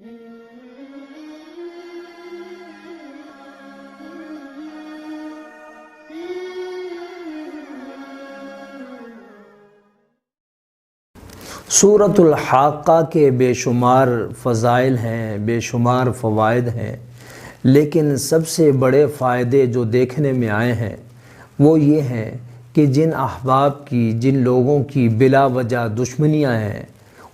سورۃ الحاقہ کے بے شمار فضائل ہیں، بے شمار فوائد ہیں، لیکن سب سے بڑے فائدے جو دیکھنے میں آئے ہیں وہ یہ ہیں کہ جن احباب کی، جن لوگوں کی بلا وجہ دشمنیاں ہیں،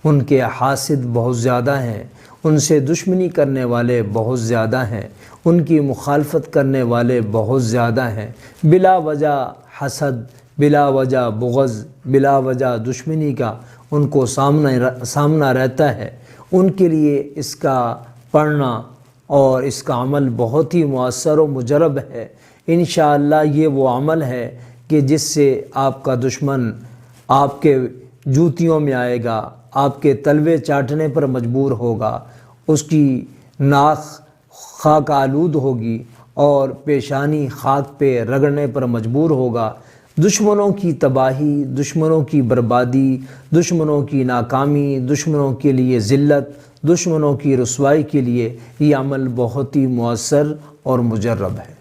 ان کے حاسد بہت زیادہ ہیں، ان سے دشمنی کرنے والے بہت زیادہ ہیں، ان کی مخالفت کرنے والے بہت زیادہ ہیں، بلا وجہ حسد، بلا وجہ بغض، بلا وجہ دشمنی کا ان کو سامنا رہتا ہے۔ ان کے لیے اس کا پڑھنا اور اس کا عمل بہت ہی مؤثر و مجرب ہے۔ انشاءاللہ یہ وہ عمل ہے کہ جس سے آپ کا دشمن آپ کے جوتیوں میں آئے گا، آپ کے تلوے چاٹنے پر مجبور ہوگا، اس کی ناک خاک آلود ہوگی اور پیشانی خاک پہ رگڑنے پر مجبور ہوگا۔ دشمنوں کی تباہی، دشمنوں کی بربادی، دشمنوں کی ناکامی، دشمنوں کے لیے ذلت، دشمنوں کی رسوائی کے لیے یہ عمل بہت ہی مؤثر اور مجرب ہے۔